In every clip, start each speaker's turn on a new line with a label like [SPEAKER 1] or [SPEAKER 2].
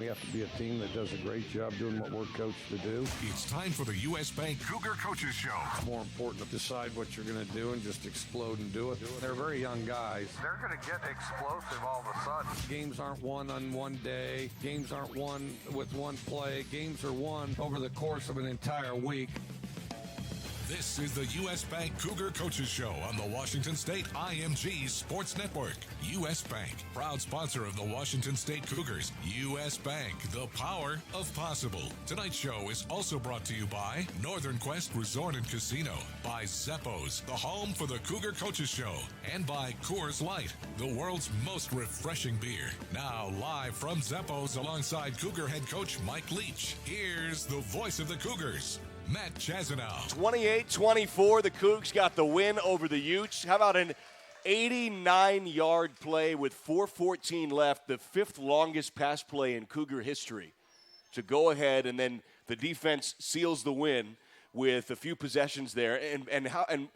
[SPEAKER 1] We have to be a team that does a great job doing what we're coached to do.
[SPEAKER 2] It's time for the U.S. Bank Cougar Coaches Show.
[SPEAKER 1] It's more important to decide what you're going to do and just explode and do it. They're very young guys.
[SPEAKER 3] They're going to get explosive all of a sudden.
[SPEAKER 1] Games aren't won on one day. Games aren't won with one play. Games are won over the course of an entire week.
[SPEAKER 2] This is the U.S. Bank Cougar Coaches Show on the Washington State IMG Sports Network. U.S. Bank, proud sponsor of the Washington State Cougars. U.S. Bank, the power of possible. Tonight's show is also brought to you by Northern Quest Resort and Casino, by Zeppo's, the home for the Cougar Coaches Show, and by Coors Light, the world's most refreshing beer. Now, live from Zeppo's alongside Cougar head coach Mike Leach, here's the voice of the Cougars, Matt Chazanow.
[SPEAKER 4] 28-24, the Cougs got the win over the Utes. How about an 89-yard play with 4:14 left, the fifth longest pass play in Cougar history, to go ahead, and then the defense seals the win with a few possessions there. And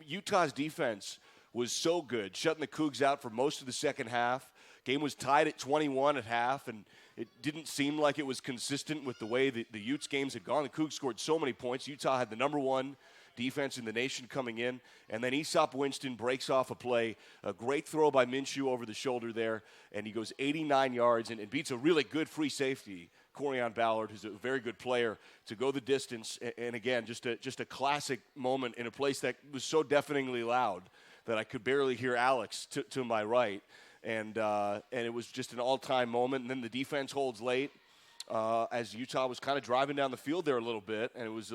[SPEAKER 4] Utah's defense was so good, shutting the Cougs out for most of the second half. Game was tied at 21 at half, and it didn't seem like it was consistent with the way the Utes games had gone. The Cougs scored so many points. Utah had the number one defense in the nation coming in, and then Aesop Winston breaks off a play, a great throw by Minshew over the shoulder there, and he goes 89 yards and beats a really good free safety, Corian Ballard, who's a very good player, to go the distance. And again, just a classic moment in a place that was so deafeningly loud that I could barely hear Alex to my right. And it was just an all-time moment. And then the defense holds late as Utah was kind of driving down the field there a little bit, and it was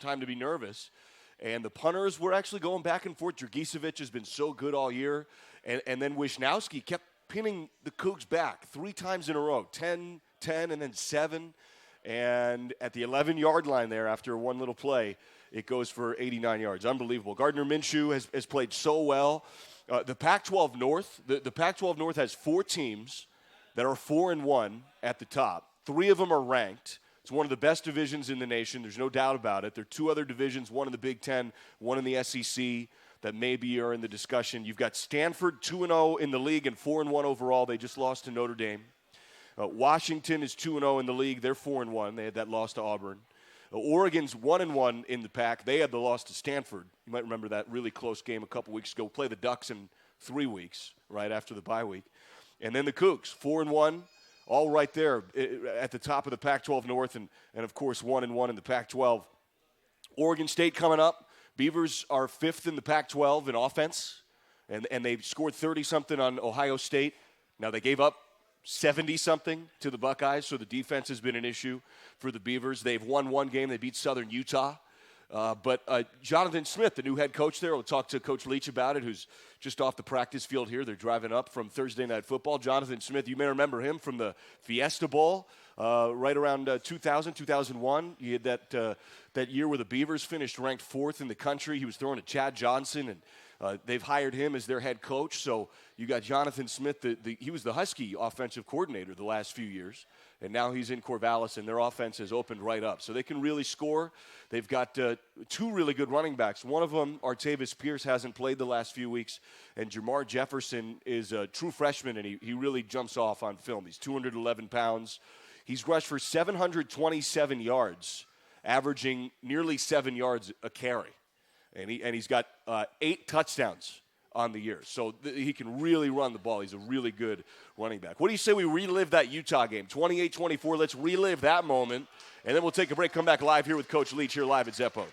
[SPEAKER 4] time to be nervous. And the punters were actually going back and forth. Dragicevic has been so good all year. And then Wisnowski kept pinning the Cougs back 3 times in a row, 10, and then 7. And at the 11-yard line there, after one little play, it goes for 89 yards. Unbelievable. Gardner Minshew has played so well. The Pac-12 North, the Pac-12 North has 4 teams that are 4-1 at the top. 3 of them are ranked. It's one of the best divisions in the nation. There's no doubt about it. There are 2 other divisions, one in the Big Ten, one in the SEC, that maybe are in the discussion. You've got Stanford 2-0 in the league and 4-1 overall. They just lost to Notre Dame. Washington is 2-0 in the league. They're 4-1. They had that loss to Auburn. Oregon's 1-1 in the Pac. They had the loss to Stanford. You might remember that really close game a couple weeks ago. Play the Ducks in 3 weeks, right after the bye week. And then the Cougs, 4-1, all right there at the top of the Pac-12 North, and of course 1-1 in the Pac-12. Oregon State coming up. Beavers are 5th in the Pac-12 in offense, and they've scored 30-something on Ohio State. Now they gave up 70-something to the Buckeyes, so the defense has been an issue for the Beavers. They've won one game. They beat Southern Utah. But Jonathan Smith, the new head coach there, we'll talk to Coach Leach about it, who's just off the practice field here. They're driving up from Thursday Night Football. Jonathan Smith, you may remember him from the Fiesta Bowl right around 2000, 2001. He had that year where the Beavers finished ranked 4th in the country. He was throwing to Chad Johnson, and they've hired him as their head coach. So you got Jonathan Smith. He was the Husky offensive coordinator the last few years, and now he's in Corvallis, and their offense has opened right up. So they can really score. They've got 2 really good running backs. One of them, Artavis Pierce, hasn't played the last few weeks, and Jamar Jefferson is a true freshman, and he really jumps off on film. He's 211 pounds. He's rushed for 727 yards, averaging nearly 7 yards a carry. And he's got 8 touchdowns on the year. So he can really run the ball. He's a really good running back. What do you say we relive that Utah game? 28-24, let's relive that moment. And then we'll take a break, come back live here with Coach Leach here live at Zeppo's.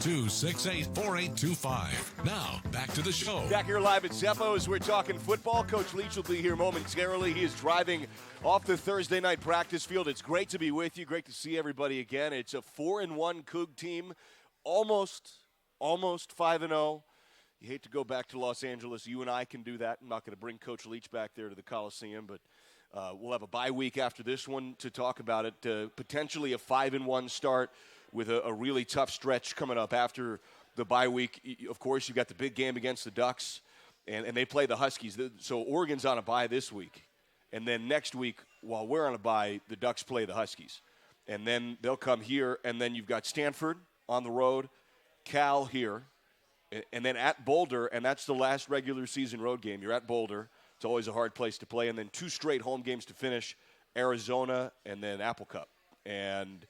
[SPEAKER 2] 822-668-4825. Now, back to the show.
[SPEAKER 4] Back here live at Zeppo's, we're talking football. Coach Leach will be here momentarily. He is driving off the Thursday night practice field. It's great to be with you. Great to see everybody again. It's a 4-1 Coug team, almost 5-0. You hate to go back to Los Angeles. You and I can do that. I'm not going to bring Coach Leach back there to the Coliseum, but we'll have a bye week after this one to talk about it. Potentially a 5-1 start with a really tough stretch coming up after the bye week. Of course, you've got the big game against the Ducks, and they play the Huskies. So Oregon's on a bye this week. And then next week, while we're on a bye, the Ducks play the Huskies. And then they'll come here, and then you've got Stanford on the road, Cal here, and then at Boulder, and that's the last regular season road game. You're at Boulder. It's always a hard place to play. And then 2 straight home games to finish, Arizona and then Apple Cup. And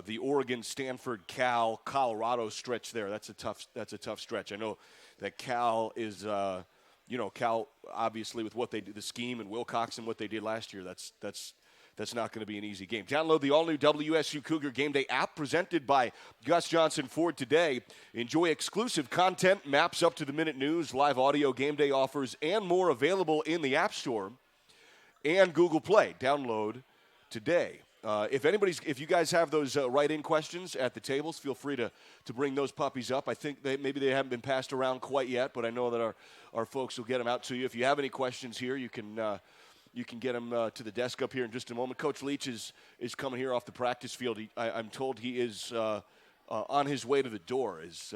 [SPEAKER 4] the Oregon, Stanford, Cal, Colorado stretch there, that's a tough stretch. I know that Cal is, Cal obviously with what they did, the scheme and Wilcox and what they did last year, that's not going to be an easy game. Download the all-new WSU Cougar Game Day app presented by Gus Johnson Ford today. Enjoy exclusive content, maps up-to-the-minute news, live audio game day offers, and more available in the App Store and Google Play. Download today. If you guys have those write-in questions at the tables, feel free to bring those puppies up. I think maybe they haven't been passed around quite yet, but I know that our folks will get them out to you. If you have any questions here, you can get them to the desk up here in just a moment. Coach Leach is coming here off the practice field. I'm told he is on his way to the door, is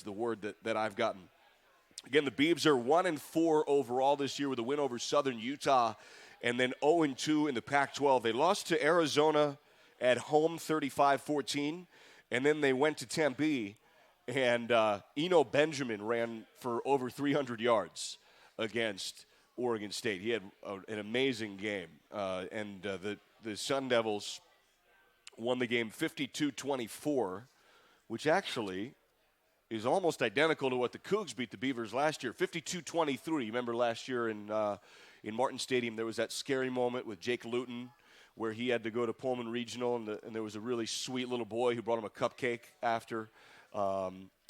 [SPEAKER 4] the word that I've gotten. Again, the Beavs are 1-4 overall this year with a win over Southern Utah, and then 0-2 in the Pac-12. They lost to Arizona at home 35-14, and then they went to Tempe, and Eno Benjamin ran for over 300 yards against Oregon State. He had an amazing game, and the Sun Devils won the game 52-24, which actually is almost identical to what the Cougs beat the Beavers last year, 52-23. Remember last year in Martin Stadium, there was that scary moment with Jake Luton where he had to go to Pullman Regional, and there was a really sweet little boy who brought him a cupcake after.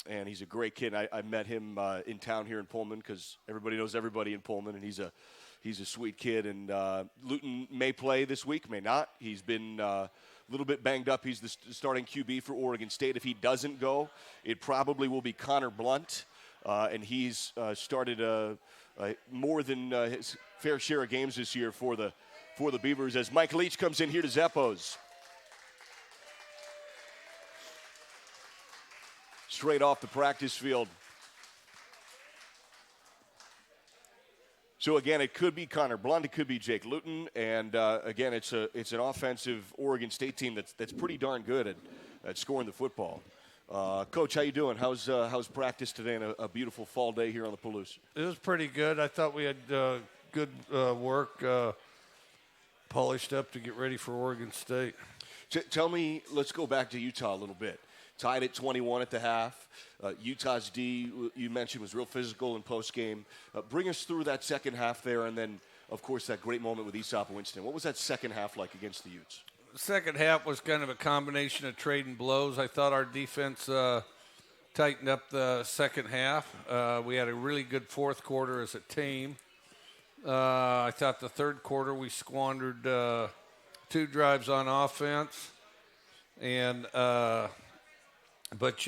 [SPEAKER 4] And he's a great kid. I met him in town here in Pullman because everybody knows everybody in Pullman, and he's a sweet kid. And Luton may play this week, may not. He's been a little bit banged up. He's the starting QB for Oregon State. If he doesn't go, it probably will be Connor Blunt, and he's started more than his fair share of games this year for the Beavers as Mike Leach comes in here to Zeppo's. Straight off the practice field. So again, it could be Connor Blunt, it could be Jake Luton, and again, it's an offensive Oregon State team that's pretty darn good at scoring the football. Coach, how you doing? How's practice today on a beautiful fall day here on the Palouse?
[SPEAKER 1] It was pretty good. I thought we had good work, polished up to get ready for Oregon State.
[SPEAKER 4] Tell me, let's go back to Utah a little bit. Tied at 21 at the half. Utah's D, you mentioned, was real physical in postgame. Bring us through that second half there, and then, of course, that great moment with Aesop Winston. What was that second half like against the Utes?
[SPEAKER 1] The second half was kind of a combination of trading blows. I thought our defense tightened up the second half. We had a really good fourth quarter as a team. I thought the third quarter we squandered 2 drives on offense. And but,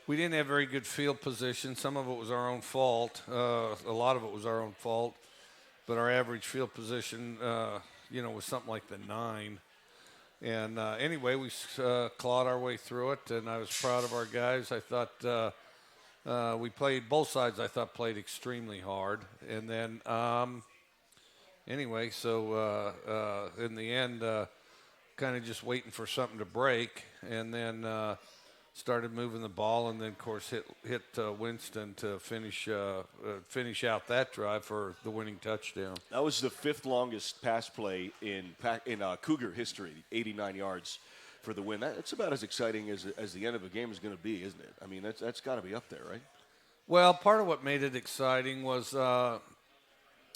[SPEAKER 1] we didn't have very good field position. Some of it was our own fault. A lot of it was our own fault. But our average field position, was something like the 9. And anyway, we clawed our way through it, and I was proud of our guys. I thought we played, both sides I thought played extremely hard. And then anyway, so in the end, kind of just waiting for something to break, and then started moving the ball, and then, of course, hit Winston to finish out that drive for the winning touchdown.
[SPEAKER 4] That was the 5th longest pass play in Cougar history, 89 yards for the win. That's about as exciting as the end of a game is going to be, isn't it? I mean, that's got to be up there, right?
[SPEAKER 1] Well, part of what made it exciting was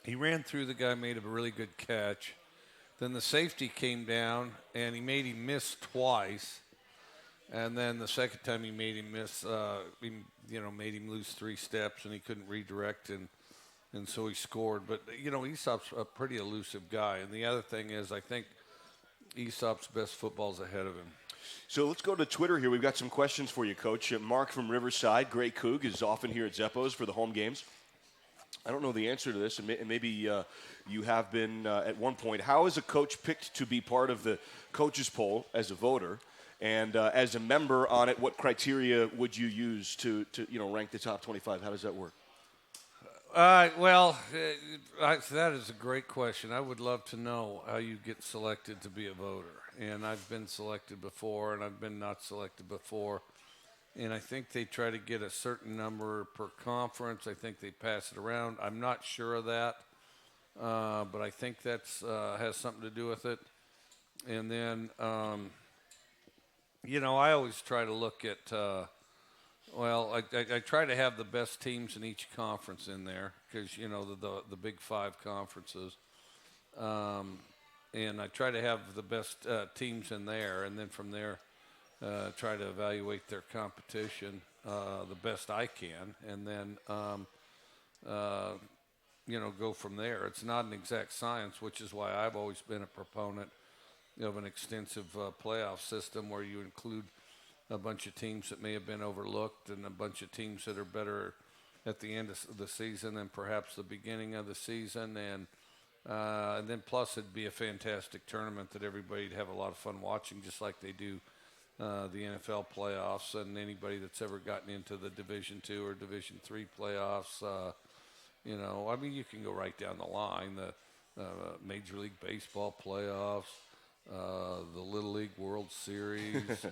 [SPEAKER 1] he ran through the guy, made a really good catch. Then the safety came down, and he made him miss twice. And then the second time he made him miss, made him lose 3 steps, and he couldn't redirect, and so he scored. But, Aesop's a pretty elusive guy. And the other thing is, I think Aesop's best football's ahead of him.
[SPEAKER 4] So let's go to Twitter here. We've got some questions for you, Coach. Mark from Riverside, great Coug, is often here at Zeppo's for the home games. I don't know the answer to this, and maybe you have been at one point. How is a coach picked to be part of the coaches poll as a voter? And as a member on it, what criteria would you use to rank the top 25? How does that work?
[SPEAKER 1] That is a great question. I would love to know how you get selected to be a voter. And I've been selected before, and I've been not selected before. And I think they try to get a certain number per conference. I think they pass it around. I'm not sure of that, but I think that's has something to do with it. And then, I always try to look at I try to have the best teams in each conference in there because, the big 5 conferences. And I try to have the best teams in there, and then from there try to evaluate their competition the best I can, and then, go from there. It's not an exact science, which is why I've always been a proponent of an extensive playoff system where you include a bunch of teams that may have been overlooked and a bunch of teams that are better at the end of the season than perhaps the beginning of the season. And then plus it'd be a fantastic tournament that everybody'd have a lot of fun watching, just like they do the NFL playoffs. And anybody that's ever gotten into the Division II or Division III playoffs, you can go right down the line. The Major League Baseball playoffs, the Little League World Series,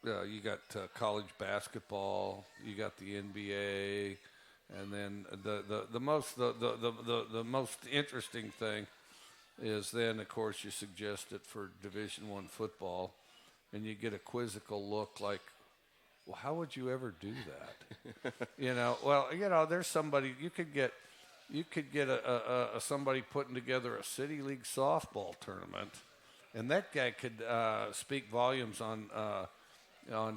[SPEAKER 1] you got college basketball, you got the NBA, and then the most interesting thing is then, of course, you suggest it for Division I football, and you get a quizzical look like, well, how would you ever do that? There's somebody you could get a somebody putting together a city league softball tournament, and that guy could speak volumes on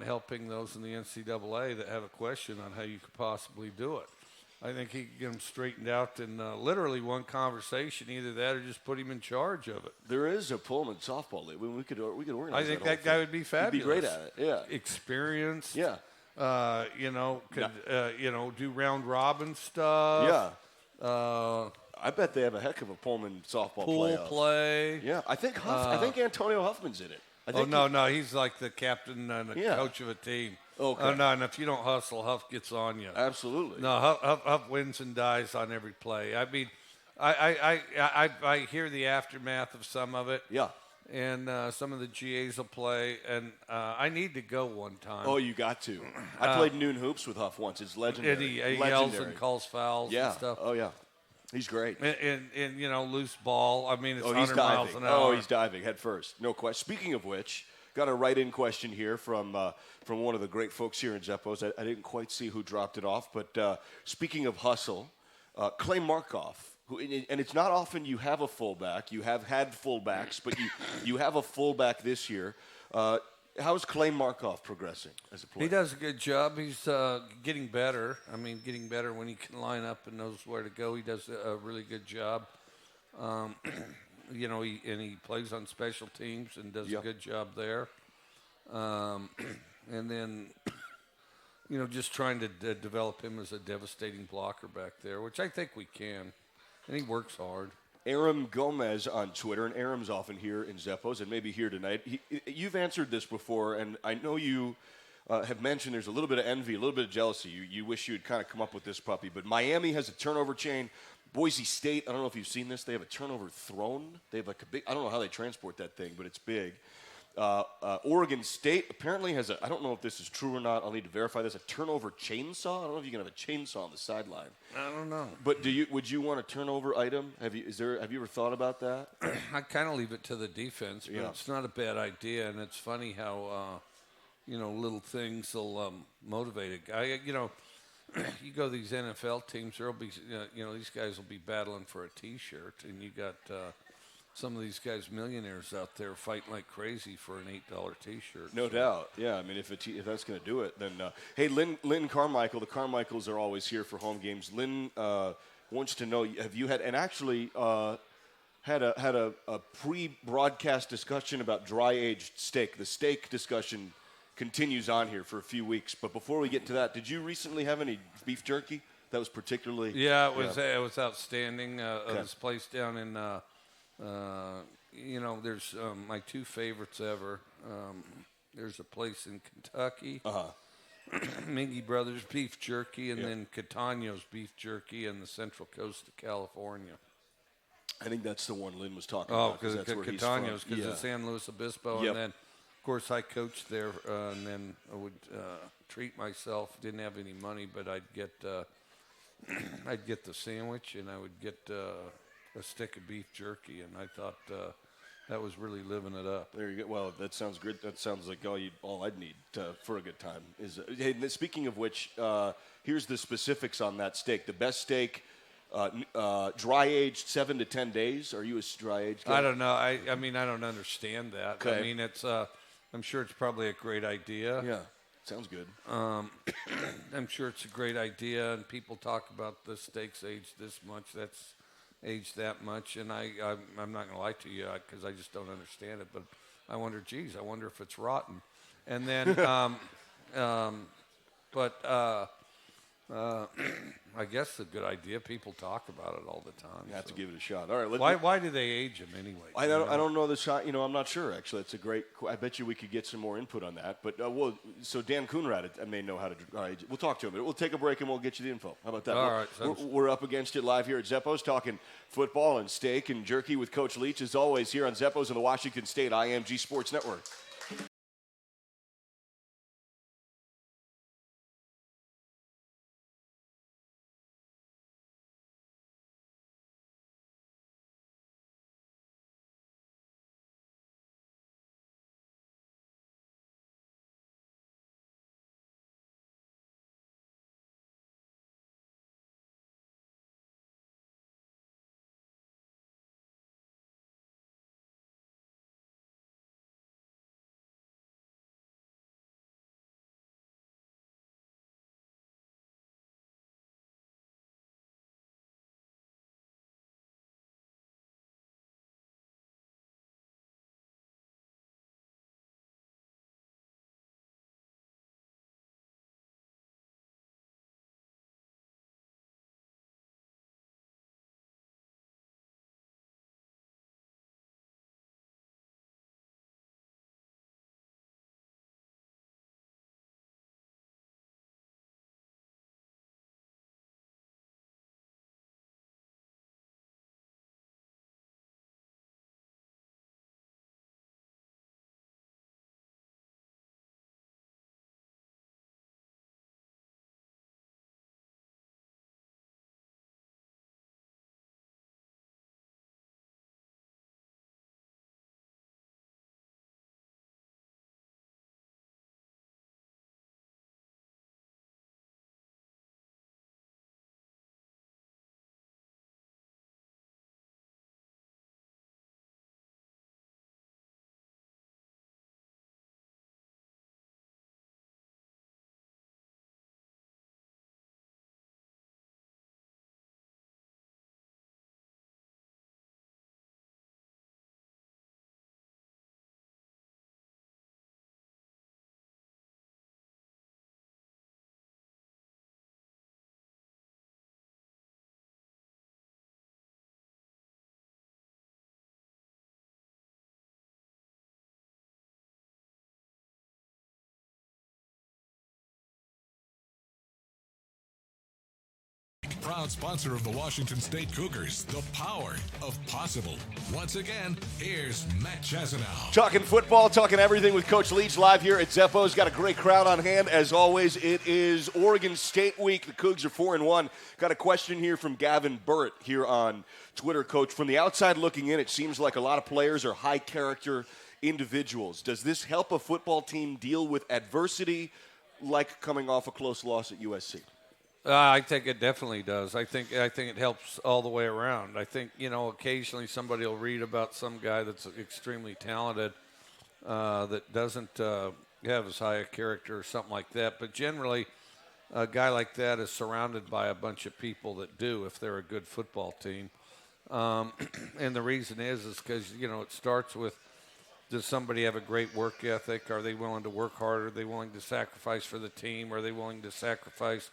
[SPEAKER 1] helping those in the NCAA that have a question on how you could possibly do it. I think he could get them straightened out in literally one conversation, either that or just put him in charge of it.
[SPEAKER 4] There is a Pullman softball league. We could organize.
[SPEAKER 1] I think that guy would be fabulous.
[SPEAKER 4] He'd be great at it. Yeah,
[SPEAKER 1] experienced.
[SPEAKER 4] Yeah.
[SPEAKER 1] Do round robin stuff.
[SPEAKER 4] Yeah. I bet they have a heck of a Pullman softball
[SPEAKER 1] pool
[SPEAKER 4] playoff.
[SPEAKER 1] Play.
[SPEAKER 4] Yeah, I think Antonio Huffman's in it.
[SPEAKER 1] No, he's like the captain and the coach of a team.
[SPEAKER 4] Okay.
[SPEAKER 1] Oh, no, and if you don't hustle, Huff gets on you.
[SPEAKER 4] Absolutely.
[SPEAKER 1] No, Huff wins and dies on every play. I mean, I hear the aftermath of some of it.
[SPEAKER 4] Yeah.
[SPEAKER 1] And some of the GAs will play, and I need to go one time.
[SPEAKER 4] Oh, you got to. I played noon hoops with Huff once. It's legendary.
[SPEAKER 1] And he yells and calls fouls and stuff.
[SPEAKER 4] Oh, yeah. He's great.
[SPEAKER 1] And loose ball. I mean, it's 100
[SPEAKER 4] diving.
[SPEAKER 1] miles an hour.
[SPEAKER 4] Oh, he's diving head first. No question. Speaking of which, got a write-in question here from one of the great folks here in Zeppo's. I didn't quite see who dropped it off, but speaking of hustle, Clay Markoff, and it's not often you have a fullback. You have had fullbacks, but you have a fullback this year. How's Clay Markoff progressing as a player?
[SPEAKER 1] He does a good job. He's getting better. I mean, getting better when he can line up and knows where to go. He does a really good job. He plays on special teams and does a good job there. And then, just trying to develop him as a devastating blocker back there, which I think we can. And he works hard.
[SPEAKER 4] Aram Gomez on Twitter, and Aram's often here in Zeppo's and maybe here tonight. You've answered this before, and I know you have mentioned there's a little bit of envy, a little bit of jealousy. You wish you had kind of come up with this puppy. But Miami has a turnover chain. Boise State, I don't know if you've seen this, they have a turnover throne. They have like a big, I don't know how they transport that thing, but it's big. Oregon State apparently has a, I don't know if this is true or not, I'll need to verify this, a turnover chainsaw. I don't know if you can have a chainsaw on the sideline.
[SPEAKER 1] I don't know.
[SPEAKER 4] But would you want a turnover item? Have you ever thought about that?
[SPEAKER 1] I kind of leave it to the defense, but it's not a bad idea, and it's funny how little things will motivate a guy. You go to these NFL teams, there'll be these guys will be battling for a T-shirt, and you got some of these guys millionaires out there fighting like crazy for an $8 T-shirt.
[SPEAKER 4] No doubt. Yeah, I mean, if that's going to do it, then hey, Lynn Carmichael, the Carmichaels are always here for home games. Lynn wants to know, have you had, and actually had a pre-broadcast discussion about dry-aged steak. The steak discussion continues on here for a few weeks. But before we get to that, did you recently have any beef jerky that was particularly?
[SPEAKER 1] Yeah, it was outstanding. This place down in, there's my two favorites ever. There's a place in Kentucky, Mingy Brothers Beef Jerky, and then Catano's Beef Jerky in the Central Coast of California.
[SPEAKER 4] I think that's the one Lynn was talking about.
[SPEAKER 1] Because Catano's, because it's San Luis Obispo, and then, of course, I coached there, and then I would treat myself. Didn't have any money, but I'd get the sandwich, and I would get a stick of beef jerky, and I thought that was really living it up.
[SPEAKER 4] There you go. Well, that sounds good. That sounds like all I'd need for a good time. Hey, speaking of which, here's the specifics on that steak. The best steak. Dry-aged 7 to 10 days. Are you a dry-aged guy?
[SPEAKER 1] I don't know. I mean, I don't understand that.
[SPEAKER 4] Okay.
[SPEAKER 1] I mean, it's. I'm sure it's probably a great idea.
[SPEAKER 4] Yeah, sounds good.
[SPEAKER 1] I'm sure it's a great idea, and people talk about the steaks aged this much, that's aged that much, and I'm not going to lie to you because I just don't understand it. But I wonder, I wonder if it's rotten. And then, I guess it's a good idea. People talk about it all the time.
[SPEAKER 4] You have to give it a shot. All right.
[SPEAKER 1] Why do they age them anyway?
[SPEAKER 4] I don't know the shot. I'm not sure, actually. It's a great – I bet you we could get some more input on that. But, so Dan Coonrad may know how to – we'll talk to him. We'll take a break and we'll get you the info. How about that?
[SPEAKER 1] All right.
[SPEAKER 4] We're up against it live here at Zeppo's, talking football and steak and jerky with Coach Leach, as always, here on Zeppo's and the Washington State IMG Sports Network.
[SPEAKER 2] Proud sponsor of the Washington State Cougars, the power of possible. Once again, here's Matt Chazanow.
[SPEAKER 4] Talking football, talking everything with Coach Leach live here at Zeppo's. Got a great crowd on hand. As always, it is Oregon State week. The Cougs are 4-1. Got a question here from Gavin Burt here on Twitter, Coach. From the outside looking in, it seems like a lot of players are high-character individuals. Does this help a football team deal with adversity like coming off a close loss at USC?
[SPEAKER 1] I think it definitely does. I think it helps all the way around. I think occasionally somebody will read about some guy that's extremely talented that doesn't have as high a character or something like that. But generally, a guy like that is surrounded by a bunch of people that do if they're a good football team. And the reason is because it starts with, does somebody have a great work ethic? Are they willing to work hard? Are they willing to sacrifice for the team? Are they willing to sacrifice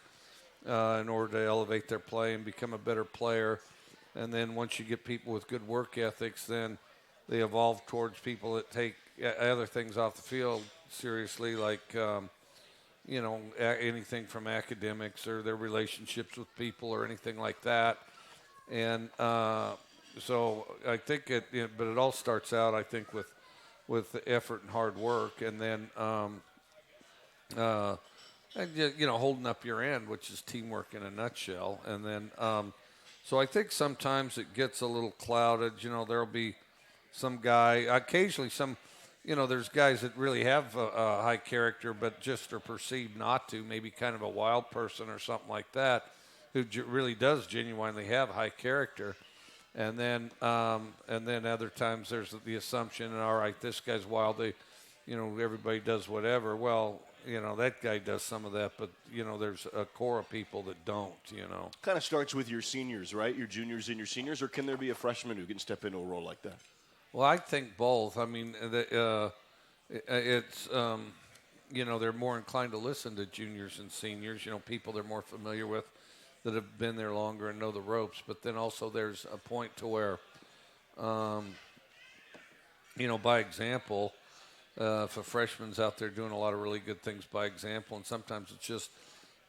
[SPEAKER 1] in order to elevate their play and become a better player? And then once you get people with good work ethics, then they evolve towards people that take other things off the field seriously, like anything from academics or their relationships with people or anything like that. And so I think but it all starts out, I think, with the effort and hard work, and then holding up your end, which is teamwork in a nutshell. And then so I think sometimes it gets a little clouded. There'll be some guy, occasionally there's guys that really have a high character but just are perceived not to, maybe kind of a wild person or something like that, who really does genuinely have high character. And then other times there's the assumption, all right, this guy's wild. Everybody does whatever. Well, that guy does some of that, but there's a core of people that don't.
[SPEAKER 4] Kind of starts with your seniors, right? Your juniors and your seniors, or can there be a freshman who can step into a role like that?
[SPEAKER 1] Well, I think both. I mean, it's they're more inclined to listen to juniors and seniors. People they're more familiar with, that have been there longer and know the ropes. But then also there's a point to where, by example, if a freshman's out there doing a lot of really good things by example, and sometimes it's just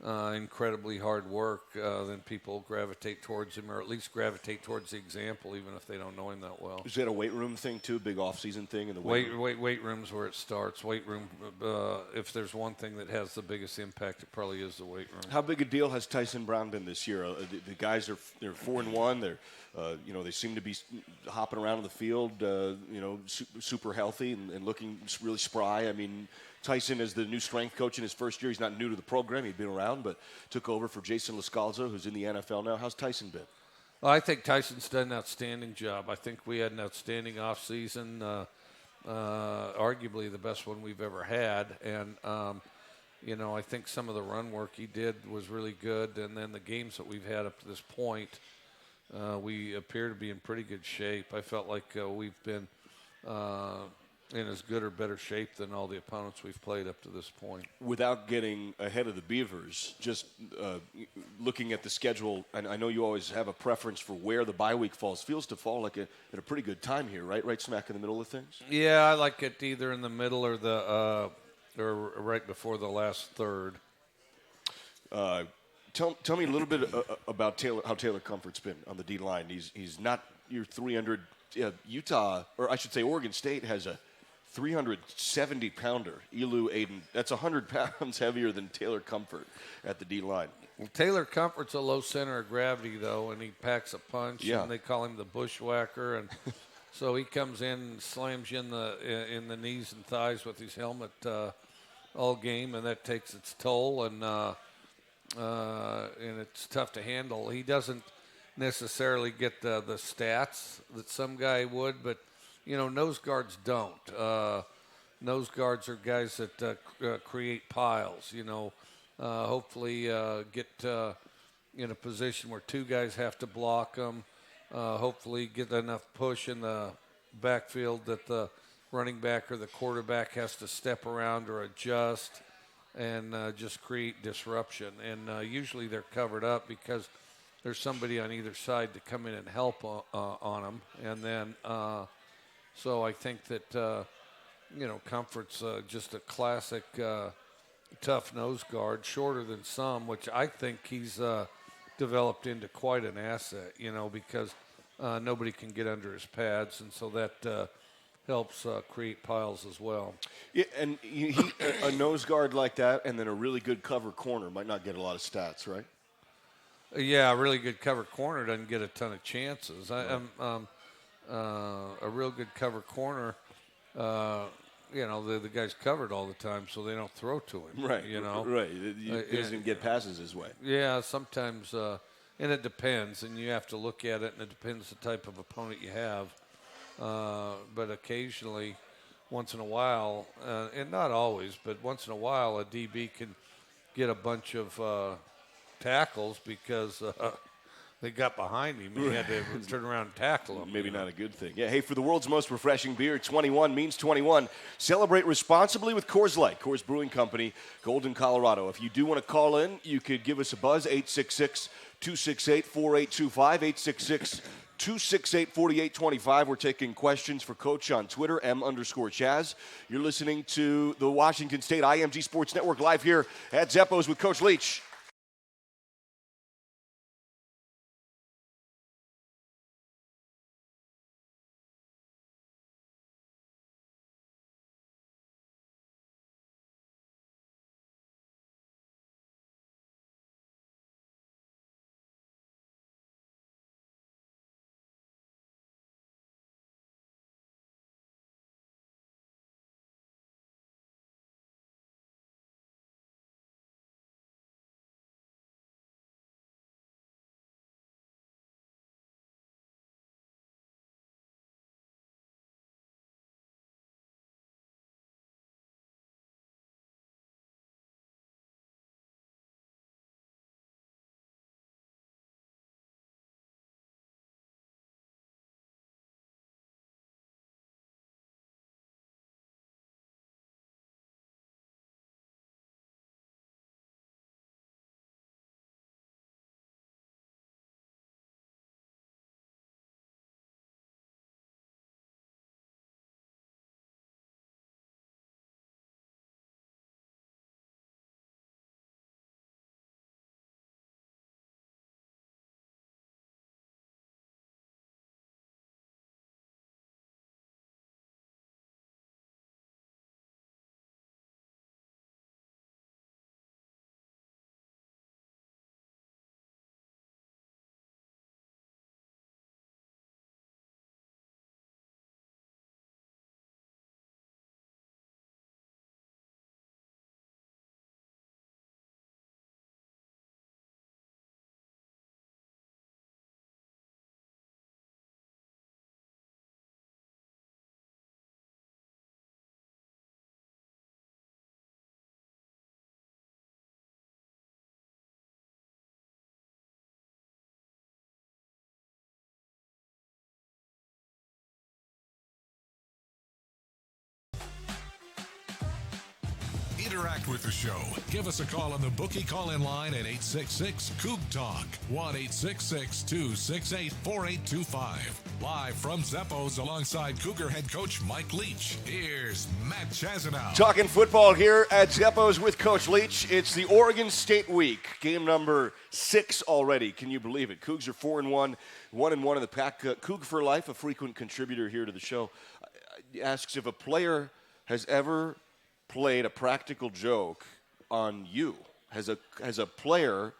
[SPEAKER 1] incredibly hard work, then people gravitate towards him, or at least gravitate towards the example, even if they don't know him that well.
[SPEAKER 4] Is that a weight room thing too? Big off-season thing in the weight
[SPEAKER 1] room's where it starts. Weight room. If there's one thing that has the biggest impact, it probably is the weight room.
[SPEAKER 4] How big a deal has Tyson Brown been this year? The guys they're 4-1. They're they seem to be hopping around in the field. Super healthy and looking really spry. I mean, Tyson is the new strength coach in his first year. He's not new to the program. He'd been around, but took over for Jason Lascalzo, who's in the NFL now. How's Tyson been?
[SPEAKER 1] Well, I think Tyson's done an outstanding job. I think we had an outstanding offseason, arguably the best one we've ever had. And, I think some of the run work he did was really good. And then the games that we've had up to this point, we appear to be in pretty good shape. I felt like we've been in as good or better shape than all the opponents we've played up to this point. Without
[SPEAKER 4] getting ahead of the Beavers, just looking at the schedule, and I know you always have a preference for where the bye week falls. Feels to fall like at a pretty good time here, right? Right smack in the middle of things?
[SPEAKER 1] Yeah, I like it either in the middle or or right before the last third.
[SPEAKER 4] Tell me a little bit about how Taylor Comfort's been on the D line. He's not your 300. Utah, or I should say Oregon State, has a 370-pounder, Elu Aiden. That's 100 pounds heavier than Taylor Comfort at the D-line.
[SPEAKER 1] Well, Taylor Comfort's a low center of gravity, though, and he packs a punch, and they call him the bushwhacker. And so he comes in and slams you in the knees and thighs with his helmet all game, and that takes its toll, and it's tough to handle. He doesn't necessarily get the stats that some guy would, but nose guards don't. Nose guards are guys that create piles. Hopefully get in a position where two guys have to block them. Hopefully get enough push in the backfield that the running back or the quarterback has to step around or adjust and just create disruption. And usually they're covered up because there's somebody on either side to come in and help on them. And then so I think that, Comfort's just a classic tough nose guard, shorter than some, which I think he's developed into quite an asset, because nobody can get under his pads, and so that helps create piles as well.
[SPEAKER 4] Yeah, and a nose guard like that and then a really good cover corner might not get a lot of stats, right?
[SPEAKER 1] Yeah, a really good cover corner doesn't get a ton of chances. Right. A real good cover corner, the guy's covered all the time, so they don't throw to him.
[SPEAKER 4] Right. Right. He doesn't get passes his way.
[SPEAKER 1] Yeah, sometimes, and it depends, and you have to look at it, and it depends the type of opponent you have. But occasionally, once in a while, and not always, but once in a while, a DB can get a bunch of tackles because they got behind him. He had to turn around and tackle him.
[SPEAKER 4] Maybe not a good thing. Yeah, hey, for the world's most refreshing beer, 21 means 21. Celebrate responsibly with Coors Light, Coors Brewing Company, Golden, Colorado. If you do want to call in, you could give us a buzz, 866-268-4825, 866-268-4825. We're taking questions for Coach on Twitter, M_Chaz. You're listening to the Washington State IMG Sports Network live here at Zeppo's with Coach Leach.
[SPEAKER 2] Interact with the show. Give us a call on the Bookie call-in line at 866-COOG-TALK, 1-866-268-4825. Live from Zeppo's alongside Cougar head coach Mike Leach. Here's Matt Chazanow.
[SPEAKER 4] Talking football here at Zeppo's with Coach Leach. It's the Oregon State week, game number 6 already. Can you believe it? Cougs are 4-1, 1-1 in the pack. Coug for life, a frequent contributor here to the show, asks if a player has ever played a practical joke on you. Has a player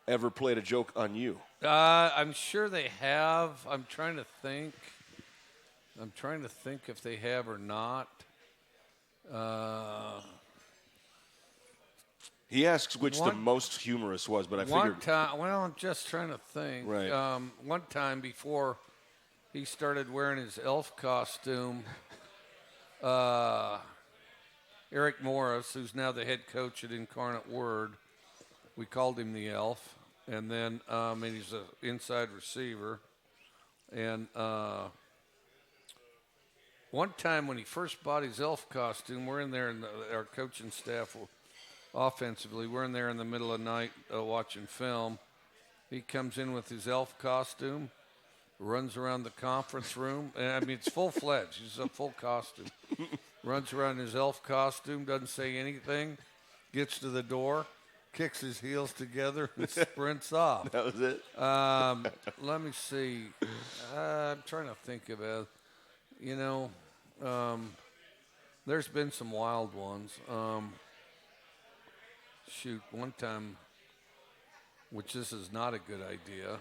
[SPEAKER 4] ever played a joke on you?
[SPEAKER 1] I'm sure they have. I'm trying to think if they have or not.
[SPEAKER 4] He asks which the most humorous was, but I figured.
[SPEAKER 1] One time, well, I'm just trying to think.
[SPEAKER 4] Right.
[SPEAKER 1] One time before he started wearing his elf costume, Eric Morris, who's now the head coach at Incarnate Word, we called him the Elf, and then and he's an inside receiver. And one time when he first bought his elf costume, we're in there, and our coaching staff, offensively, we're in there in the middle of the night watching film. He comes in with his elf costume, runs around the conference room, and I mean, it's full-fledged. He's a full costume. Runs around in his elf costume, doesn't say anything, gets to the door, kicks his heels together, and sprints off.
[SPEAKER 4] That was it?
[SPEAKER 1] Let me see. I'm trying to think of it. There's been some wild ones. One time, which this is not a good idea,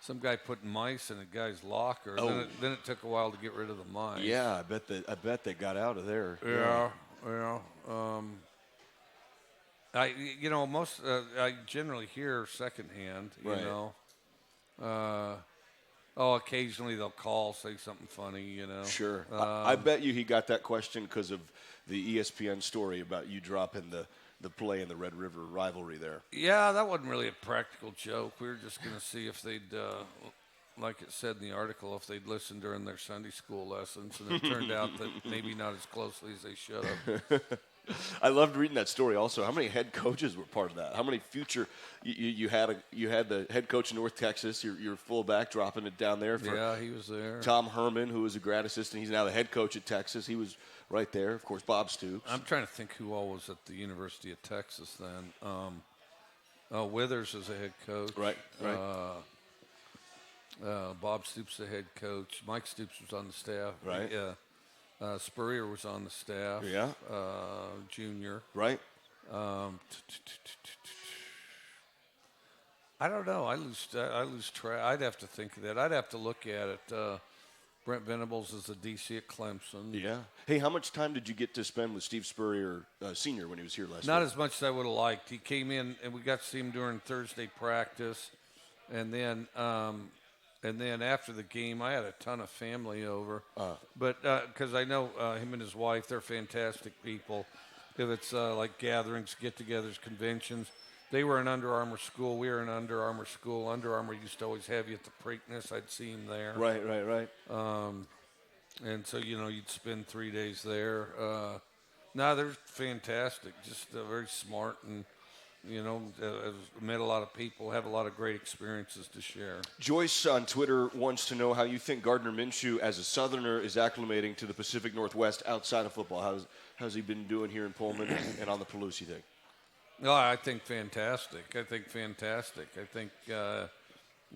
[SPEAKER 1] some guy put mice in a guy's locker.
[SPEAKER 4] Oh.
[SPEAKER 1] Then it took a while to get rid of the mice.
[SPEAKER 4] Yeah, I bet they got out of there.
[SPEAKER 1] Yeah. I most I generally hear secondhand.
[SPEAKER 4] Right.
[SPEAKER 1] Occasionally they'll call, say something funny.
[SPEAKER 4] Sure. I bet you he got that question because of the ESPN story about you dropping the play in the Red River rivalry there.
[SPEAKER 1] Yeah, that wasn't really a practical joke. We were just going to see if they'd, like it said in the article, if they'd listen during their Sunday school lessons, and it turned out that maybe not as closely as they should have.
[SPEAKER 4] I loved reading that story. Also, how many head coaches were part of that? How many future you had the head coach in North Texas, your fullback, dropping it down there for
[SPEAKER 1] Yeah, he was there.
[SPEAKER 4] Tom Herman, who was a grad assistant. He's now the head coach at Texas. He was right there. Of course, Bob Stoops.
[SPEAKER 1] I'm trying to think who all was at the University of Texas then. Withers is a head coach.
[SPEAKER 4] Right.
[SPEAKER 1] Bob Stoops, the head coach. Mike Stoops was on the staff.
[SPEAKER 4] Right.
[SPEAKER 1] Spurrier was on the staff.
[SPEAKER 4] Yeah.
[SPEAKER 1] Junior.
[SPEAKER 4] Right.
[SPEAKER 1] I don't know. I lose track. I'd have to think of that. I'd have to look at it. Brent Venables is a DC at Clemson.
[SPEAKER 4] Yeah. Hey, how much time did you get to spend with Steve Spurrier, Sr., when he was here last
[SPEAKER 1] Not
[SPEAKER 4] week?
[SPEAKER 1] as much as I would have liked. He came in, and we got to see him during Thursday practice. And then after the game, I had a ton of family over. But because I know him and his wife, they're fantastic people. If it's like gatherings, get-togethers, conventions, they were an Under Armour school. We were an Under Armour school. Under Armour used to always have you at the Preakness. I'd see him there.
[SPEAKER 4] Right.
[SPEAKER 1] And so, you'd spend 3 days there. They're fantastic. Just very smart and, met a lot of people, have a lot of great experiences to share.
[SPEAKER 4] Joyce on Twitter wants to know how you think Gardner Minshew, as a Southerner, is acclimating to the Pacific Northwest outside of football. How's he been doing here in Pullman and on the Palouse, you think?
[SPEAKER 1] No, I think fantastic. I think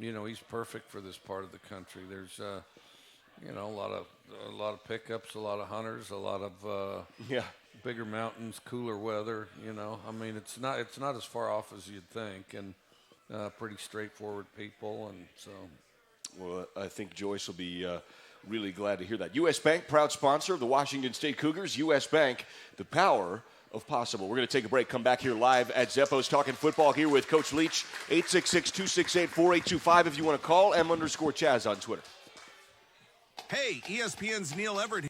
[SPEAKER 1] he's perfect for this part of the country. There's a lot of pickups, a lot of hunters, a lot of bigger mountains, cooler weather. It's not as far off as you'd think, and pretty straightforward people, and so.
[SPEAKER 4] Well, I think Joyce will be really glad to hear that. U.S. Bank, proud sponsor of the Washington State Cougars. U.S. Bank, the power of possible. We're going to take a break, come back here live at Zeppo's Talking Football here with Coach Leach. 866-268-4825 if you want to call. M_Chaz on Twitter.
[SPEAKER 5] Hey, ESPN's Neil Everett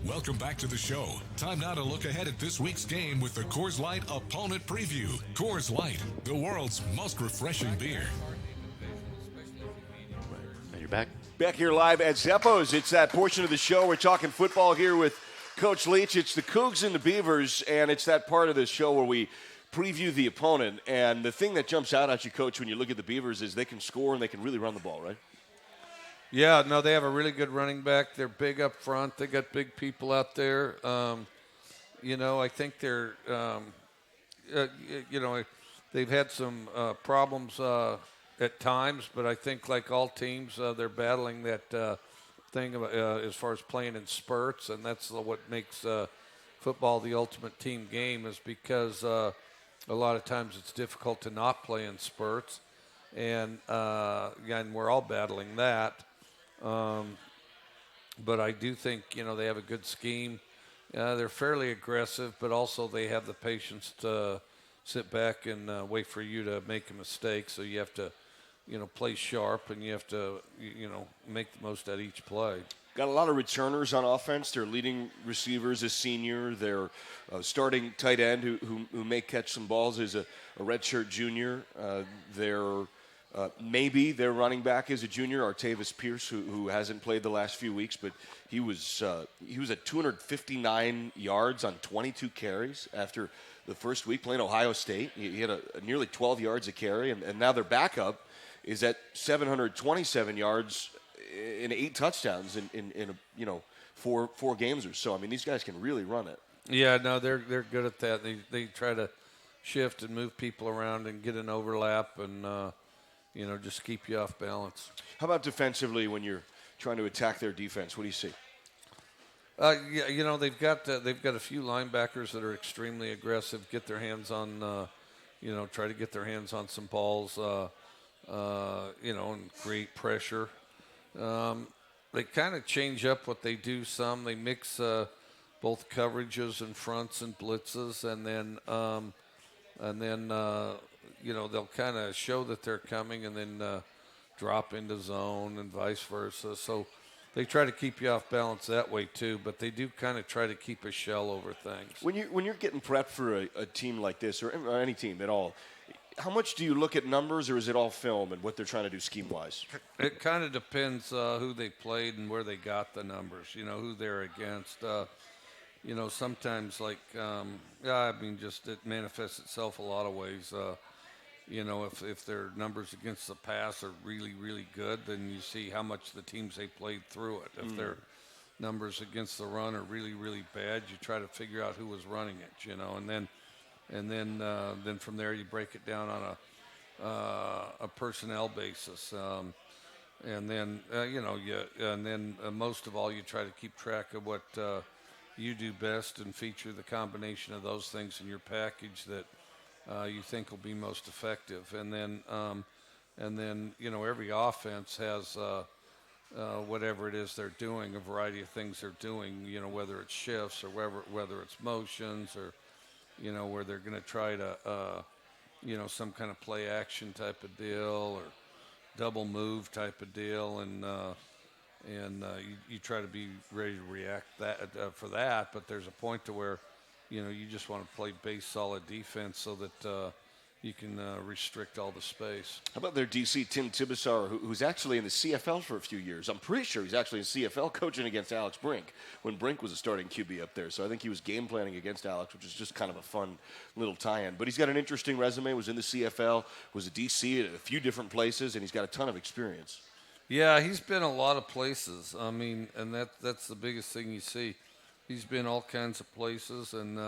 [SPEAKER 2] Welcome back to the show. Time now to look ahead at this week's game with the Coors Light Opponent Preview. Coors Light, the world's most refreshing beer.
[SPEAKER 6] And you're back.
[SPEAKER 4] Back here live at Zeppo's. It's that portion of the show. We're talking football here with Coach Leach. It's the Cougs and the Beavers, and it's that part of the show where we preview the opponent. And the thing that jumps out at you, Coach, when you look at the Beavers is they can score and they can really run the ball, right?
[SPEAKER 1] Yeah, no, they have a really good running back. They're big up front. They got big people out there. I think they're, they've had some problems at times, but I think like all teams, they're battling that thing as far as playing in spurts, and that's what makes football the ultimate team game is because a lot of times it's difficult to not play in spurts, and we're all battling that. But I do think, they have a good scheme. They're fairly aggressive, but also they have the patience to sit back and wait for you to make a mistake. So you have to, play sharp, and you have to, make the most out of each play.
[SPEAKER 4] Got a lot of returners on offense. Their leading receivers a senior. Their starting tight end who may catch some balls is a redshirt junior. Maybe their running back is a junior, Artavis Pierce, who hasn't played the last few weeks, but he was at 259 yards on 22 carries after the first week playing Ohio State. He had nearly 12 yards a carry, and now their backup is at 727 yards in 8 touchdowns in four games or so. I mean, these guys can really run it.
[SPEAKER 1] Yeah, no, they're good at that. They try to shift and move people around and get an overlap and just keep you off balance.
[SPEAKER 4] How about defensively when you're trying to attack their defense? What do you see?
[SPEAKER 1] They've got a few linebackers that are extremely aggressive. Get their hands on, try to get their hands on some balls, and create pressure. They kind of change up what they do. They mix both coverages and fronts and blitzes, and then they'll kind of show that they're coming and then drop into zone and vice versa. So they try to keep you off balance that way too, but they do kind of try to keep a shell over things.
[SPEAKER 4] When you're getting prepped for a team like this or any team at all, how much do you look at numbers, or is it all film and what they're trying to do scheme-wise?
[SPEAKER 1] It kind of depends who they played and where they got the numbers, who they're against. Sometimes just it manifests itself a lot of ways. If their numbers against the pass are really, really good, then you see how much the teams they played through it. If their numbers against the run are really, really bad, you try to figure out who was running it, and then from there you break it down on a personnel basis, and then most of all you try to keep track of what you do best and feature the combination of those things in your package that you think will be most effective, and then every offense has whatever it is they're doing, a variety of things they're doing, whether it's shifts or whether it's motions or where they're going to try to some kind of play action type of deal or double move type of deal, and you try to be ready to react for that, but there's a point to where you just want to play base solid defense so that you can restrict all the space.
[SPEAKER 4] How about their DC, Tim Tibesar, who's actually in the CFL for a few years? I'm pretty sure he's actually in CFL coaching against Alex Brink when Brink was a starting QB up there. So I think he was game planning against Alex, which is just kind of a fun little tie-in. But he's got an interesting resume, was in the CFL, was a DC at a few different places, and he's got a ton of experience.
[SPEAKER 1] Yeah, he's been a lot of places. I mean, and that's the biggest thing you see. He's been all kinds of places, and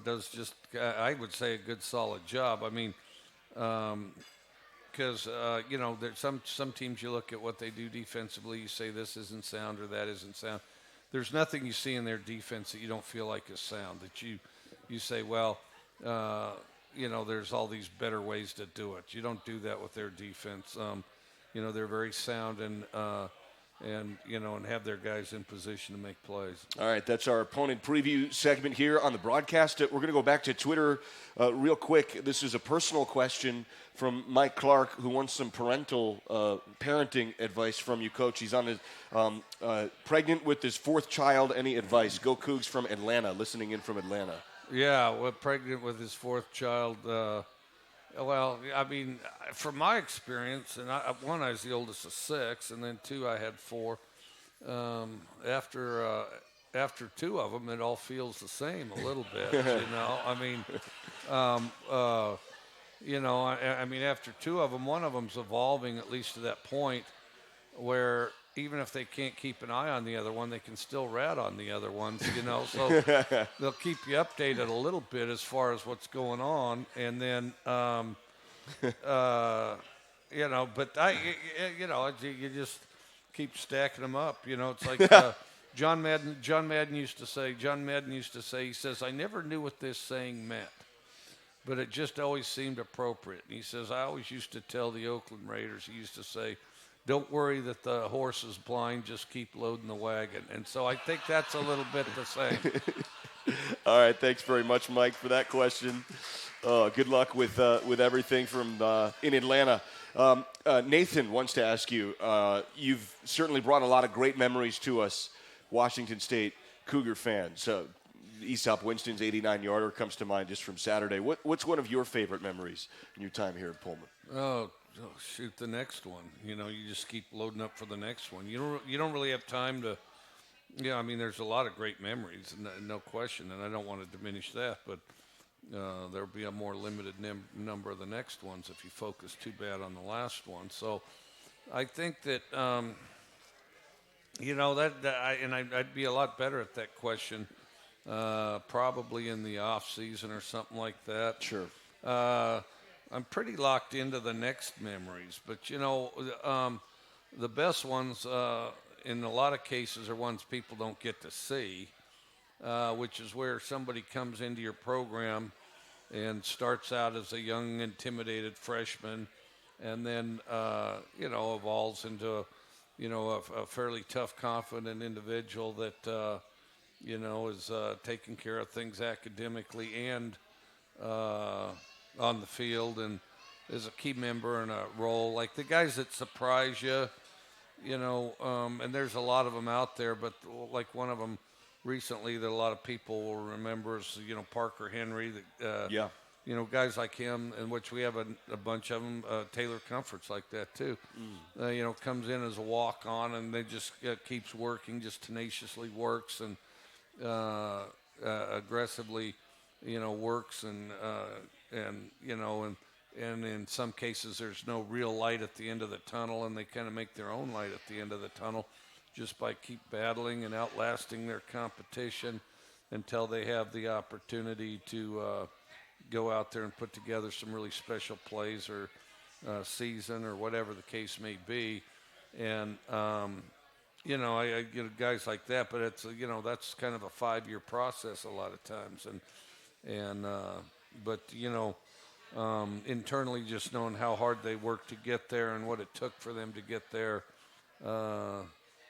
[SPEAKER 1] does just, I would say, a good solid job. I mean, because there's some teams you look at what they do defensively, you say this isn't sound or that isn't sound. There's nothing you see in their defense that you don't feel like is sound. That you say, well, there's all these better ways to do it. You don't do that with their defense. They're very sound in and and have their guys in position to make plays.
[SPEAKER 4] All right, that's our opponent preview segment here on the broadcast. We're going to go back to Twitter real quick. This is a personal question from Mike Clark, who wants some parenting advice from you, Coach. He's on his pregnant with his fourth child. Any advice? Go Cougs from Atlanta, listening in from Atlanta.
[SPEAKER 1] Yeah, well, pregnant with his fourth child. Well, I mean, from my experience, and one, I was the oldest of 6, and then 2, I had 4. After 2 of them, it all feels the same a little bit. I mean, I mean, after 2 of them, one of them's evolving at least to that point where even if they can't keep an eye on the other one, they can still rat on the other ones, So they'll keep you updated a little bit as far as what's going on. And then, but you just keep stacking them up. It's like John Madden used to say, he says, I never knew what this saying meant, but it just always seemed appropriate. And he says, I always used to tell the Oakland Raiders, he used to say, don't worry that the horse is blind, just keep loading the wagon. And so I think that's a little bit the same.
[SPEAKER 4] All right, thanks very much, Mike, for that question. Good luck with everything from in Atlanta. Nathan wants to ask you, you've certainly brought a lot of great memories to us, Washington State Cougar fans. Aesop Winston's 89-yarder comes to mind just from Saturday. What's one of your favorite memories in your time here in Pullman?
[SPEAKER 1] Oh, shoot, the next one. You just keep loading up for the next one. You don't really have time to. Yeah, I mean, there's a lot of great memories, no question, and I don't want to diminish that, but there'll be a more limited number of the next ones if you focus too bad on the last one. So I think that I'd be a lot better at that question probably in the off season or something like that.
[SPEAKER 4] Sure.
[SPEAKER 1] I'm pretty locked into the next memories, but the best ones in a lot of cases are ones people don't get to see, which is where somebody comes into your program and starts out as a young, intimidated freshman, and then evolves into a fairly tough, confident individual that is taking care of things academically and on the field, and is a key member in a role. Like the guys that surprise you, and there's a lot of them out there, but like one of them recently that a lot of people will remember is, Parker Henry,
[SPEAKER 4] yeah.
[SPEAKER 1] Guys like him, in which we have a bunch of them. Taylor Comfort's like that too. Comes in as a walk-on and they just keeps working, just tenaciously works and aggressively, works and in some cases there's no real light at the end of the tunnel, and they kind of make their own light at the end of the tunnel just by keep battling and outlasting their competition until they have the opportunity to go out there and put together some really special plays or season or whatever the case may be. And, I get guys like that, but it's, that's kind of a 5-year process a lot of times. But internally just knowing how hard they worked to get there and what it took for them to get there,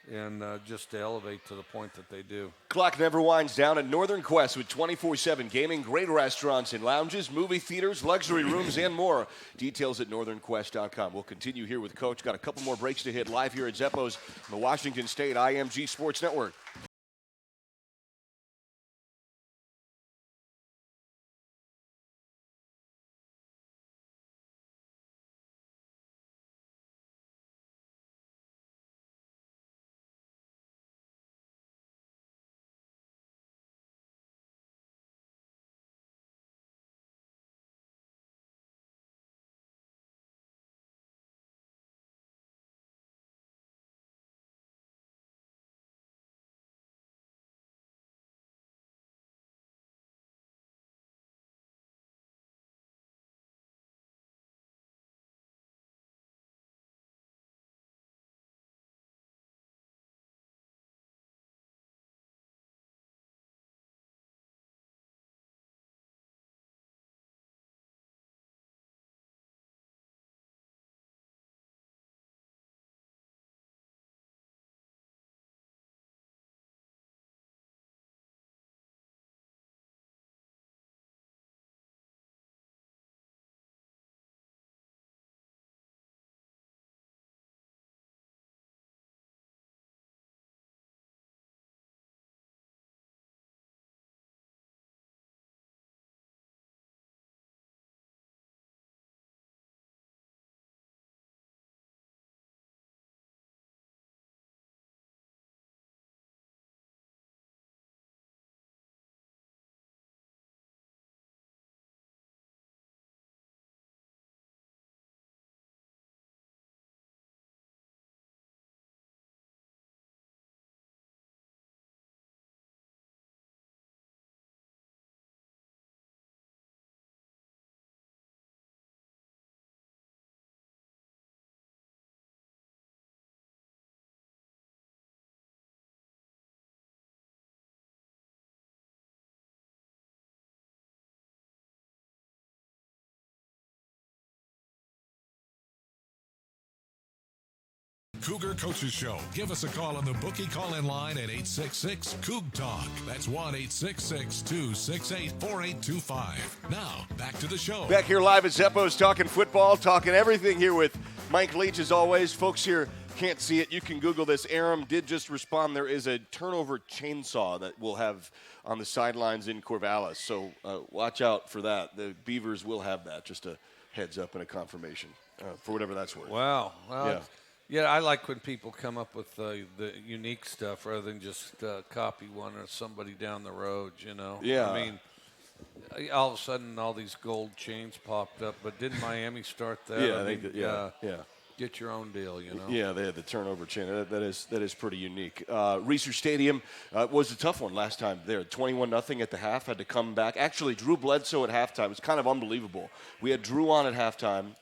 [SPEAKER 1] and just to elevate to the point that they do.
[SPEAKER 4] Clock never winds down at Northern Quest with 24/7 gaming, great restaurants and lounges, movie theaters, luxury rooms, and more. Details at northernquest.com. We'll continue here with Coach. Got a couple more breaks to hit live here at Zeppo's on the Washington State IMG Sports Network.
[SPEAKER 2] Cougar Coaches Show. Give us a call on the bookie call-in line at 866-COUG-TALK. That's 1-866-268-4825. Now, back to the show.
[SPEAKER 4] Back here live at Zeppo's talking football, talking everything here with Mike Leach as always. Folks here can't see it. You can Google this. Aram did just respond. There is a turnover chainsaw that we'll have on the sidelines in Corvallis. So watch out for that. The Beavers will have that. Just a heads up and a confirmation for whatever that's worth.
[SPEAKER 1] Wow. Well,
[SPEAKER 4] Yeah.
[SPEAKER 1] yeah, I like when people come up with the unique stuff rather than just copy one or somebody down the road, you know.
[SPEAKER 4] Yeah.
[SPEAKER 1] I mean, all of a sudden, all these gold chains popped up, but didn't Miami start that?
[SPEAKER 4] Yeah,
[SPEAKER 1] I
[SPEAKER 4] I think
[SPEAKER 1] mean,
[SPEAKER 4] that, yeah.
[SPEAKER 1] Get your own deal, you know.
[SPEAKER 4] Yeah, they had the turnover chain. That is pretty unique. Reser Stadium was a tough one last time there. 21-0 at the half, had to come back. Actually, Drew Bledsoe at halftime. It's kind of unbelievable. We had Drew on at halftime,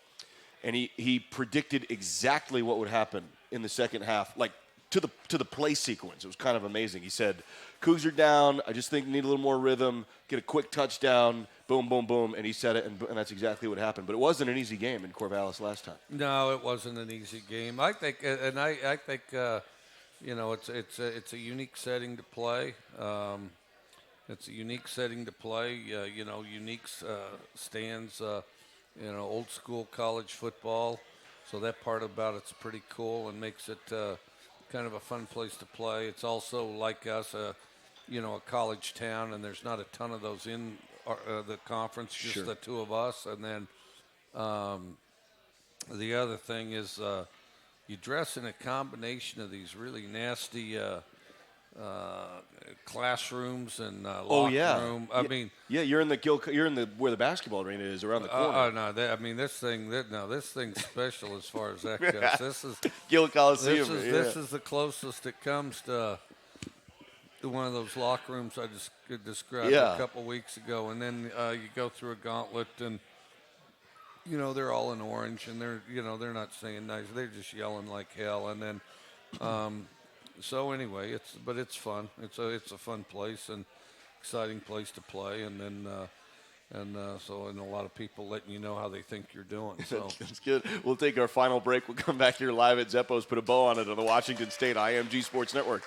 [SPEAKER 4] and he predicted exactly what would happen in the second half, like to the play sequence. It was kind of amazing. He said, Cougs are down. I just think need a little more rhythm. Get a quick touchdown. Boom, boom, boom. And he said it, and that's exactly what happened. But it wasn't an easy game in Corvallis last time.
[SPEAKER 1] No, it wasn't an easy game. I think, and I think, you know, it's a unique setting to play. It's a unique setting to play. You know, unique stands. You know, old school college football. So that part about it's pretty cool and makes it kind of a fun place to play. It's also like us, you know, a college town, and there's not a ton of those in the conference, just
[SPEAKER 4] Sure.
[SPEAKER 1] the two of us. And then the other thing is you dress in a combination of these really nasty classrooms and locker room. I mean,
[SPEAKER 4] yeah, you're in the where the basketball arena is around the corner.
[SPEAKER 1] no, I mean this thing's special as far as that goes. This is
[SPEAKER 4] Gill Coliseum.
[SPEAKER 1] this is the closest it comes to one of those locker rooms I just described a couple weeks ago, and then you go through a gauntlet, and you know they're all in orange, and they're not saying nice, they're just yelling like hell, and then so anyway, it's fun. It's a fun place and exciting place to play, and then and a lot of people letting you know how they think you're doing. So
[SPEAKER 4] That's good. We'll take our final break. We'll come back here live at Zeppo's. Put a bow on it on the Washington State IMG Sports Network.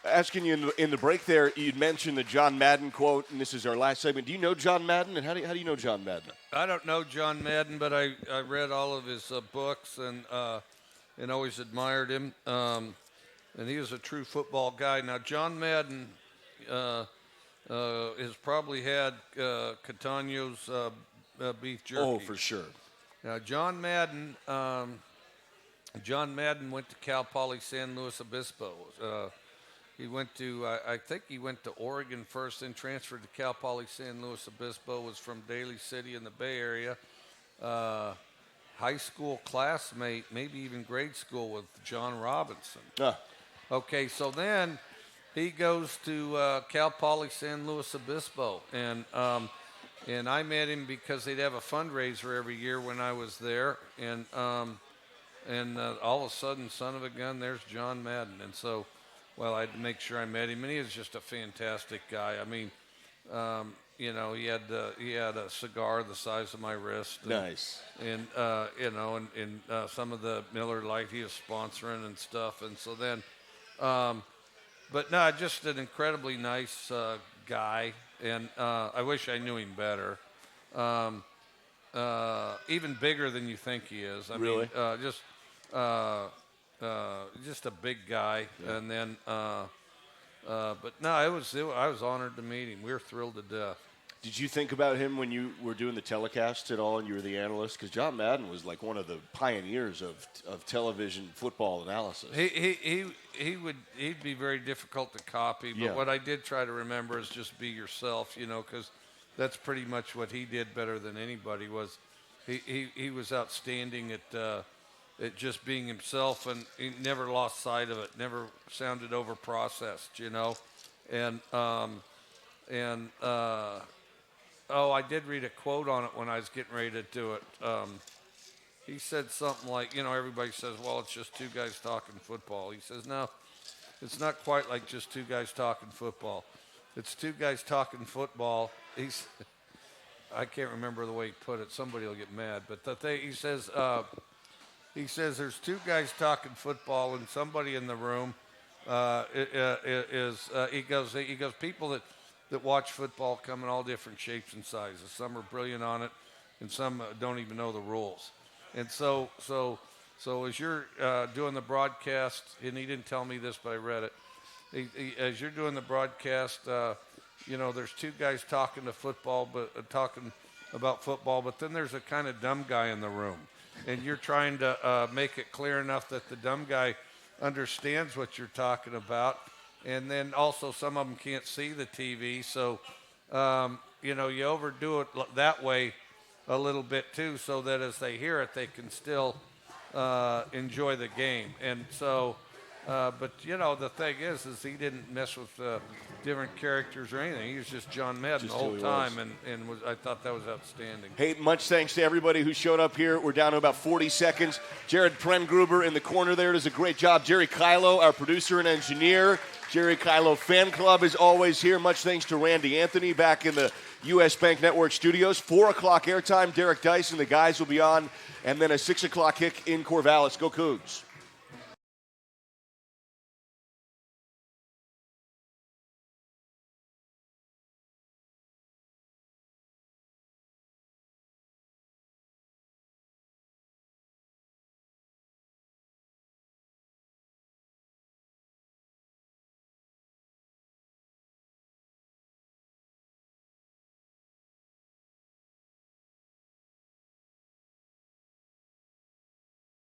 [SPEAKER 4] Asking you in the break there, you'd mentioned the John Madden quote, and this is our last segment. Do you know John Madden, and how do you know John Madden?
[SPEAKER 1] I don't know John Madden, but I read all of his books and always admired him. And he was a true football guy. Now, John Madden has probably had Catania's beef jerky.
[SPEAKER 4] Oh, for sure.
[SPEAKER 1] Now, John Madden went to Cal Poly San Luis Obispo. He went to, I think he went to Oregon first, then transferred to Cal Poly San Luis Obispo, was from Daly City in the Bay Area. High school classmate, maybe even grade school with John Robinson. Okay, so then he goes to Cal Poly San Luis Obispo, and I met him because they'd have a fundraiser every year when I was there, and all of a sudden, son of a gun, there's John Madden, and so. Well, I had to make sure I met him, and he was just a fantastic guy. I mean, he had a cigar the size of my wrist. And,
[SPEAKER 4] nice.
[SPEAKER 1] And some of the Miller Lite he was sponsoring and stuff. And so then, but no, just an incredibly nice guy, and I wish I knew him better. Even bigger than you think he is. I
[SPEAKER 4] really?
[SPEAKER 1] mean, just a big guy, yeah. And then, but no, I was honored to meet him. We were thrilled to death.
[SPEAKER 4] Did you think about him when you were doing the telecasts at all, and you were the analyst? Because John Madden was like one of the pioneers of television football analysis.
[SPEAKER 1] He'd be very difficult to copy. But what I did try to remember is just be yourself, because that's pretty much what he did better than anybody. Was he was outstanding at just being himself, and he never lost sight of it, never sounded over-processed, And I did read a quote on it when I was getting ready to do it. He said something like, everybody says, well, it's just two guys talking football. He says, no, it's not quite like just two guys talking football. It's two guys talking football. I can't remember the way he put it. Somebody will get mad. But he says there's two guys talking football, and somebody in the room he goes people that watch football come in all different shapes and sizes. Some are brilliant on it, and some don't even know the rules. And so as you're doing the broadcast, and he didn't tell me this, but I read it. As you're doing the broadcast, there's two guys talking about football, but then there's a kind of dumb guy in the room. And you're trying to make it clear enough that the dumb guy understands what you're talking about. And then also some of them can't see the TV. So, you overdo it that way a little bit too, so that as they hear it, they can still enjoy the game. And so, but the thing is he didn't mess with different characters or anything. He was just John Madden the whole time, and I thought that was outstanding.
[SPEAKER 4] Hey, much thanks to everybody who showed up here. We're down to about 40 seconds. Jared Prengruber in the corner there does a great job. Jerry Kylo, our producer and engineer. Jerry Kylo Fan Club is always here. Much thanks to Randy Anthony back in the U.S. Bank Network studios. 4 o'clock airtime. Derek Dice and the guys will be on. And then a 6 o'clock kick in Corvallis. Go Cougs.